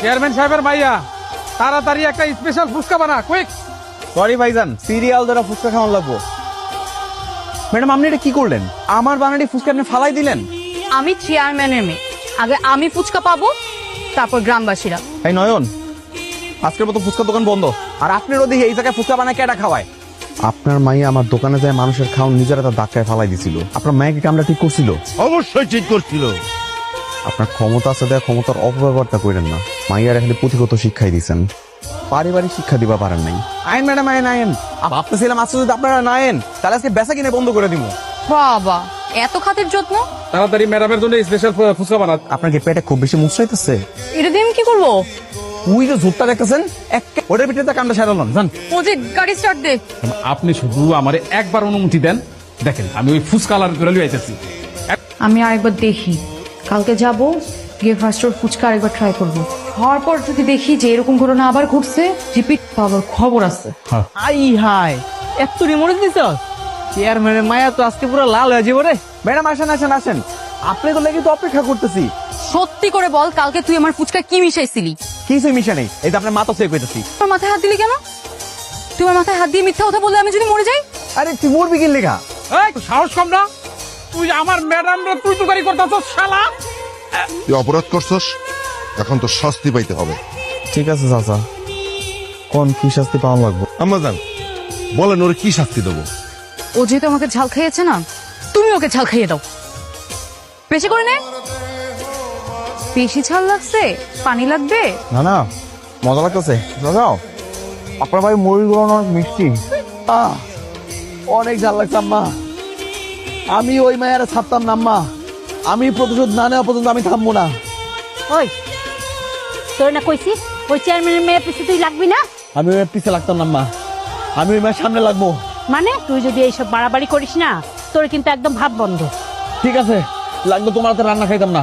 Chairman সাহেবের ভাইয়া তাড়াতাড়ি একটা স্পেশাল ফুচকা বানা, কুইক। সরি ভাইজান, সিরিয়াল ধরে ফুচকা খাওয়ান লাগবো। ম্যাডাম আপনি এটা কি করলেন? আমার বানানি ফুচকা আপনি ফালাই দিলেন। আমি চেয়ারম্যানের মেয়ে, আগে আমি ফুচকা পাবো, তারপর গ্রামবাসীরা। এই নয়ন, আজকের মতো ফুচকা দোকান বন্ধ। আর আপনারও দেখি এই জায়গায় ফুচকা বানায় কেটা খাওয়ায়? আপনার মাইয়া আমার দোকানে যায় মানুষের খাওয়ান নিজেরা তার ধাক্কায় ফালাই দিছিল। আপনার মাইয়াকে কামটা ঠিক করছিল? অবশ্যই ঠিক করছিল। আপনার ক্ষমতা আছে, দেয়া ক্ষমতার অপব্যবহারটা করেন না। মাইয়ার এখানে পুঁথিগত শিক্ষাই দিচ্ছেন, পারিবারিক শিক্ষা দিবা পারেন নাই। আইন ম্যাডাম, আইন আইন। ভাবতেছিলাম আজকে যদি আপনারা না আইন তাহলে আজকে বেচা কিনে বন্ধ করে দিব। বাবা, এত খাতির যত্ন। তাড়াতাড়ি ম্যাডামের জন্য স্পেশাল ফুচকা বানা। আপনার কি পেটে খুব বেশি মুচড়াইতেছে? এটা দিয়ে আমি কি করবো? ওই যে ঝোপটা দেখতেছেন, ওটার ভিতরে কামটা সারালাম জান। ও যে গাড়ি স্টার্ট দে। আপনি শুধু আমারে একবার অনুমতি দেন, দেখেন আমি ওই ফুচকা আলার করে লিয়ে আইতেছি। আমি আরেকবার দেখি, কালকে যাব, গিয়ে ফার্স্ট ওর ফুচকা আরেকবার ট্রাই করবো। হওয়ার পর যদি দেখি যে এরকম ঘটনা আবার ঘটছে, রিপিট পাওয়ার খবর আছে। আই হাই, এত রিমোট দিছ? চেয়ারম্যানের মায়া তো আজকে পুরো লাল হয়ে যাবো রে। ম্যাডাম আসেন আসেন আসেন, আপনি তো লেগে তো অপেক্ষা করতেছি। সত্যি করে বল, কালকে তুই আমার ফুচকা কি মিশাইছিলি? কিছুই মিশা নেই, এই যে আপনার মাথা চেক হইতেছি। তোর মাথায় হাত দিলি কেন? তুই আমার মাথায় হাত দিয়ে মিথ্যা কথা বললে আমি যদি মরে যাই? আরে তুই মরবি কি লেখা? এই সাহস কম না, তুই আমার ম্যাডাম রে তুই তুকারি করতেছস শালা। তুই অপরাধ করছস, এখন তো শাস্তি পাইতে হবে। ঠিক আছে চাচা, কোন কি শাস্তি পাওয়া লাগবে? আম্মাজান বলেন, ওর কি শাস্তি দেবো? ও যেহেতু আমাকে ঝাল খাইয়েছে না, তুমি ওকে ঝাল খাইয়ে দাও। বেশি করে নে। বেশি ঝাল লাগছে? পানি লাগবে? না না, মজা লাগতেছে। যাও, আপনার ভাই মরিগুলো অনেক মিষ্টি। অনেক ঝাল লাগছে আম্মা। আমি ওই মায়ের ছাড়তাম না আম্মা। আমি প্রতিশোধ না নেওয়া পর্যন্ত আমি থামবো না। ওই তোর না কইছি ওই চেয়ারম্যানের মেয়ে পিছু তুই লাগবি না? আমি ওই পিছে লাগতাম না আম্মা, আমি ওই মায়ের সামনে লাগবো। মানে তুই যদি এইসব বাড়াবাড়ি করিস না, তোর কিন্তু একদম ভাব বন্ধ। ঠিক আছে, লাগবে তোমার হাতে রান্না খাইতাম না।